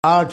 8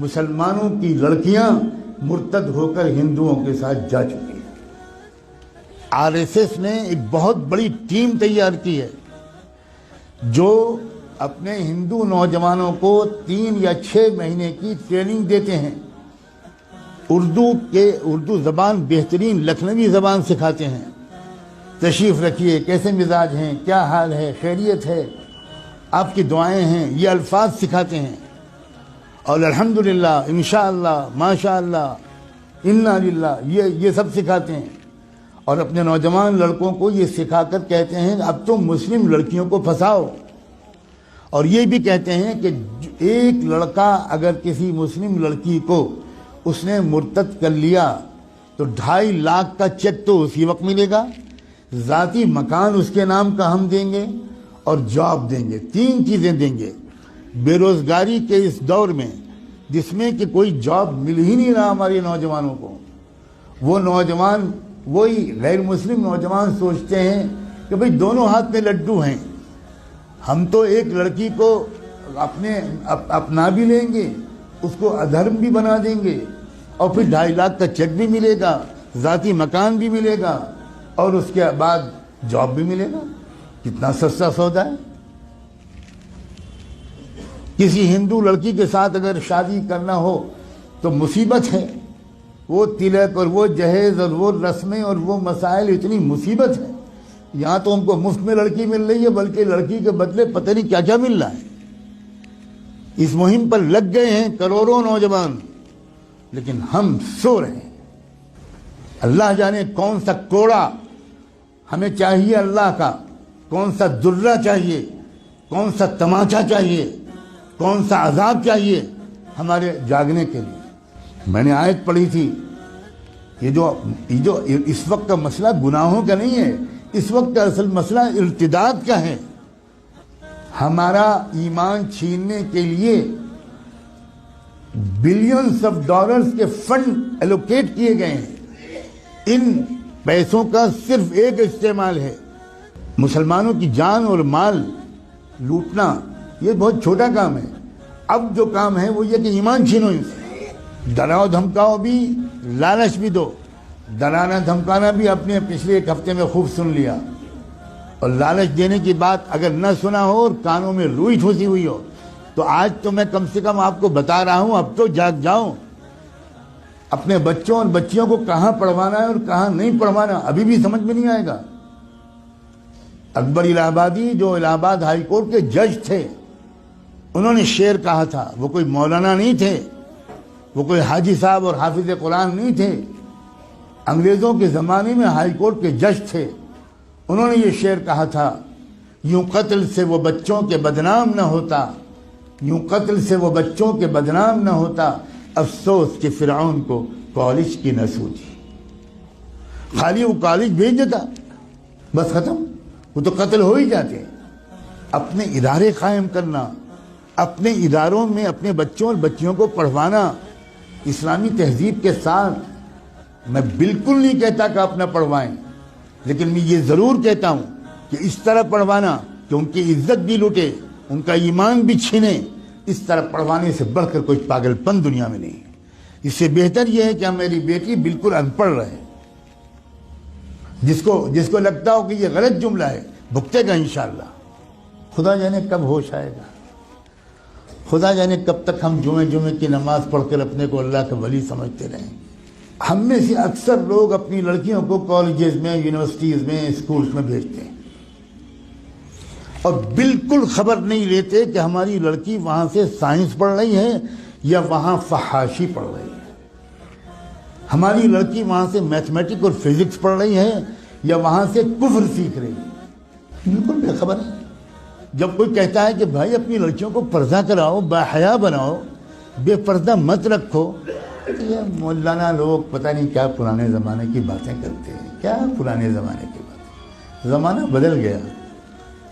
مسلمانوں کی لڑکیاں مرتد ہو کر ہندوؤں کے ساتھ جا چکی ہیں۔ آر ایس ایس نے ایک بہت بڑی ٹیم تیار کی ہے جو اپنے ہندو نوجوانوں کو 3 یا 6 مہینے کی ٹریننگ دیتے ہیں، اردو زبان بہترین لکھنوی زبان سکھاتے ہیں، تشریف رکھیے، کیسے مزاج ہیں، کیا حال ہے، خیریت ہے، آپ کی دعائیں ہیں، یہ الفاظ سکھاتے ہیں، اور الحمدللہ، انشاءاللہ، ماشاءاللہ، انا للہ، یہ سب سکھاتے ہیں، اور اپنے نوجوان لڑکوں کو یہ سکھا کر کہتے ہیں اب تو مسلم لڑکیوں کو پھنساؤ، اور یہ بھی کہتے ہیں کہ ایک لڑکا اگر کسی مسلم لڑکی کو اس نے مرتد کر لیا تو 2.5 لاکھ کا چیک تو اسی وقت ملے گا، ذاتی مکان اس کے نام کا ہم دیں گے، اور جاب دیں گے، 3 چیزیں دیں گے۔ بے روزگاری کے اس دور میں جس میں کہ کوئی جاب مل ہی نہیں رہا ہمارے نوجوانوں کو، وہ نوجوان، وہی غیر مسلم نوجوان سوچتے ہیں کہ بھئی دونوں ہاتھ میں لڈو ہیں، ہم تو ایک لڑکی کو اپنا بھی لیں گے، اس کو ادھرم بھی بنا دیں گے، اور پھر 2.5 لاکھ کا چیک بھی ملے گا، ذاتی مکان بھی ملے گا، اور اس کے بعد جاب بھی ملے گا۔ کتنا سستا سودا ہے۔ کسی ہندو لڑکی کے ساتھ اگر شادی کرنا ہو تو مصیبت ہے، وہ تلک اور وہ جہیز اور وہ رسمیں اور وہ مسائل، اتنی مصیبت ہے۔ یہاں تو ہم کو مفت میں لڑکی مل رہی ہے، بلکہ لڑکی کے بدلے پتہ نہیں کیا کیا مل رہا ہے۔ اس مہم پر لگ گئے ہیں کروڑوں نوجوان، لیکن ہم سو رہے ہیں۔ اللہ جانے کون سا کوڑا ہمیں چاہیے اللہ کا، کون سا درہ چاہیے، کون سا تماچا چاہیے، کون سا عذاب چاہیے ہمارے جاگنے کے لیے۔ میں نے آیت پڑھی تھی، یہ جو اس وقت کا مسئلہ گناہوں کا نہیں ہے، اس وقت کا اصل مسئلہ ارتداد کا ہے۔ ہمارا ایمان چھیننے کے لیے بلینز آف ڈالرز کے فنڈ ایلوکیٹ کیے گئے ہیں۔ ان پیسوں کا صرف ایک استعمال ہے، مسلمانوں کی جان اور مال لوٹنا۔ یہ بہت چھوٹا کام ہے۔ اب جو کام ہے وہ یہ کہ ایمان چھینو ان سے، ڈراؤ دھمکاؤ بھی، لالچ بھی دو۔ ڈرانا دھمکانا بھی اپنے پچھلے 1 ہفتے میں خوب سن لیا، اور لالچ دینے کی بات اگر نہ سنا ہو اور کانوں میں روئی ٹھوسی ہوئی ہو تو آج تو میں کم سے کم آپ کو بتا رہا ہوں، اب تو جاگ جاؤ۔ اپنے بچوں اور بچیوں کو کہاں پڑھوانا ہے اور کہاں نہیں پڑھوانا ابھی بھی سمجھ میں نہیں آئے گا۔ اکبر الہ آبادی جو الہ آباد ہائی کورٹ کے جج تھے، انہوں نے شعر کہا تھا، وہ کوئی مولانا نہیں تھے، وہ کوئی حاجی صاحب اور حافظ قرآن نہیں تھے، انگریزوں کے زمانے میں ہائی کورٹ کے جج تھے۔ انہوں نے یہ شعر کہا تھا، یوں قتل سے وہ بچوں کے بدنام نہ ہوتا، یوں قتل سے وہ بچوں کے بدنام نہ ہوتا، افسوس کہ فرعون کو کالج کی نہ سوچی۔ خالی وہ کالج بھیج دیتا، بس ختم، وہ تو قتل ہو ہی جاتے۔ اپنے ادارے قائم کرنا، اپنے اداروں میں اپنے بچوں اور بچیوں کو پڑھوانا اسلامی تہذیب کے ساتھ۔ میں بالکل نہیں کہتا کہ اپنا پڑھوائیں، لیکن میں یہ ضرور کہتا ہوں کہ اس طرح پڑھوانا کہ ان کی عزت بھی لوٹے، ان کا ایمان بھی چھینے، اس طرح پڑھوانے سے بڑھ کر کوئی پاگل پن دنیا میں نہیں۔ اس سے بہتر یہ ہے کہ میری بیٹی بالکل ان پڑھ رہے، جس کو لگتا ہو کہ یہ غلط جملہ ہے بھگتے گا انشاءاللہ۔ خدا جانے کب ہوش آئے گا، خدا جانے کب تک ہم جمعے کی نماز پڑھ کر اپنے کو اللہ کا ولی سمجھتے رہیں۔ ہم میں سے اکثر لوگ اپنی لڑکیوں کو کالجز میں، یونیورسٹیز میں، اسکولز میں بھیجتے ہیں، اور بالکل خبر نہیں لیتے کہ ہماری لڑکی وہاں سے سائنس پڑھ رہی ہے یا وہاں فحاشی پڑھ رہی ہے، ہماری لڑکی وہاں سے میتھمیٹک اور فزکس پڑھ رہی ہے یا وہاں سے کفر سیکھ رہی ہے، بالکل بے خبر ہے۔ جب کوئی کہتا ہے کہ بھائی اپنی لڑکیوں کو پردہ کراؤ، باحیا بناؤ، بے پردہ مت رکھو، یہ مولانا لوگ پتہ نہیں کیا پرانے زمانے کی باتیں کرتے ہیں۔ کیا پرانے زمانے کی باتیں؟ زمانہ بدل گیا،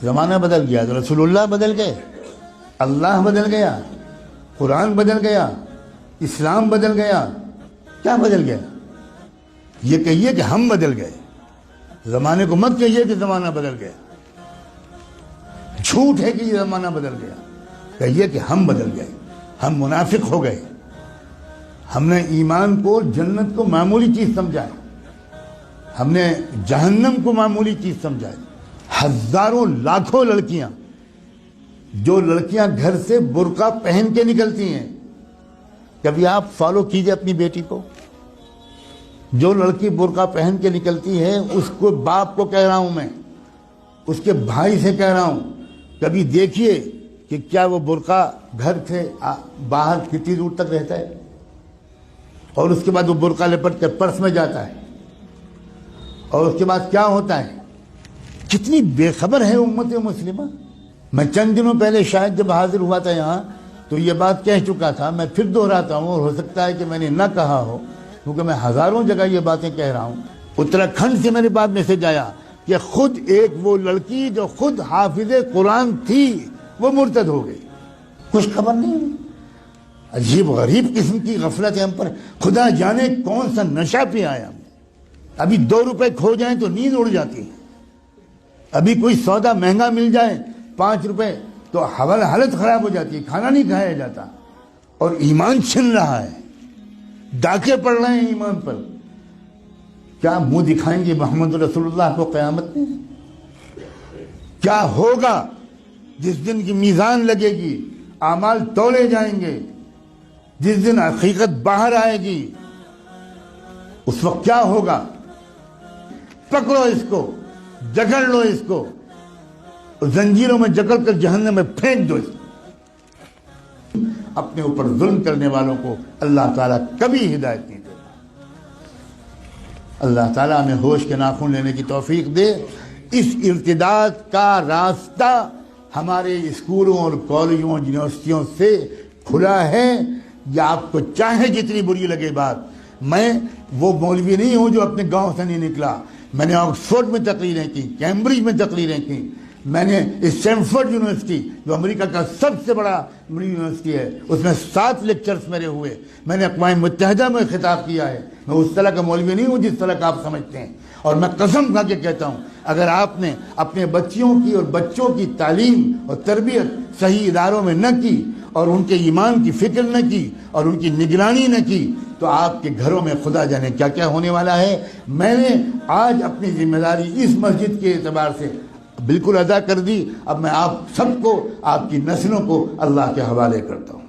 زمانہ بدل گیا تو رسول اللہ بدل گئے، اللہ بدل گیا، قرآن بدل گیا، اسلام بدل گیا۔ کیا بدل گیا؟ یہ کہیے کہ ہم بدل گئے، زمانے کو مت کہیے کہ زمانہ بدل گیا۔ جھوٹ ہے کہ یہ زمانہ بدل گیا، کہیے کہ ہم بدل گئے، ہم منافق ہو گئے. ہم نے ایمان کو، جنت کو معمولی چیز سمجھا ہے. ہم نے جہنم کو معمولی چیز سمجھا ہے. ہزاروں لاکھوں لڑکیاں، جو لڑکیاں گھر سے برقع پہن کے نکلتی ہیں، کبھی آپ فالو کیجئے اپنی بیٹی کو. جو لڑکی برقع پہن کے نکلتی ہے، اس کو باپ کو کہہ رہا ہوں میں، اس کے بھائی سے کہہ رہا ہوں، کبھی دیکھیے کہ کیا وہ برقع گھر سے باہر کتنی دور تک رہتا ہے، اور اس کے بعد وہ برقع لپٹ کے پرس میں جاتا ہے، اور اس کے بعد کیا ہوتا ہے. کتنی بے خبر ہے امت مسلمہ. میں چند دنوں پہلے شاید جب حاضر ہوا تھا یہاں تو یہ بات کہہ چکا تھا. میں پھر دہراتا ہوں، اور ہو سکتا ہے کہ میں نے نہ کہا ہو، کیونکہ میں ہزاروں جگہ یہ باتیں کہہ رہا ہوں. اتراکھنڈ سے میرے پاس میسج آیا کہ خود ایک وہ لڑکی جو خود حافظ قرآن تھی وہ مرتد ہو گئی. کچھ خبر نہیں. عجیب غریب قسم کی غفلت ہے ہم پر. خدا جانے کون سا نشہ پہ آیا. ابھی 2 روپے کھو جائیں تو نیند اڑ جاتی ہے. ابھی کوئی سودا مہنگا مل جائے 5 روپے تو حالت خراب ہو جاتی ہے، کھانا نہیں کھایا جاتا. اور ایمان چھن رہا ہے، ڈاکے پڑ رہے ہیں ایمان پر. کیا منہ دکھائیں گے محمد رسول اللہ کو قیامت میں؟ کیا ہوگا جس دن کی میزان لگے گی، اعمال تولے جائیں گے، جس دن حقیقت باہر آئے گی، اس وقت کیا ہوگا؟ پکڑو اس کو، جکڑ لو اس کو، زنجیروں میں جکڑ کر جہنم میں پھینک دو اس کو. اپنے اوپر ظلم کرنے والوں کو اللہ تعالیٰ کبھی ہدایت نہیں دیتا. اللہ تعالیٰ ہمیں ہوش کے ناخن لینے کی توفیق دے. اس ارتداد کا راستہ ہمارے اسکولوں اور کالجوں اور یونیورسٹیوں سے کھلا ہے. یا آپ کو چاہے جتنی بری لگے بات، میں وہ مولوی نہیں ہوں جو اپنے گاؤں سے نہیں نکلا. میں نے آکسفورڈ میں تقریریں کی، کیمبرج میں تقریریں کی. میں نے اسٹینفورڈ یونیورسٹی جو امریکہ کا سب سے بڑا یونیورسٹی ہے، اس میں 7 لیکچرز میرے ہوئے. میں نے اقوام متحدہ میں خطاب کیا ہے. میں اس طرح کا مولوی نہیں ہوں جس طرح کا آپ سمجھتے ہیں. اور میں قسم کھا کے کہتا ہوں، اگر آپ نے اپنے بچیوں کی اور بچوں کی تعلیم اور تربیت صحیح اداروں میں نہ کی، اور ان کے ایمان کی فکر نہ کی، اور ان کی نگرانی نہ کی، تو آپ کے گھروں میں خدا جانے کیا کیا ہونے والا ہے. میں نے آج اپنی ذمہ داری اس مسجد کے اعتبار سے بالکل ادا کر دی. اب میں آپ سب کو، آپ کی نسلوں کو اللہ کے حوالے کرتا ہوں.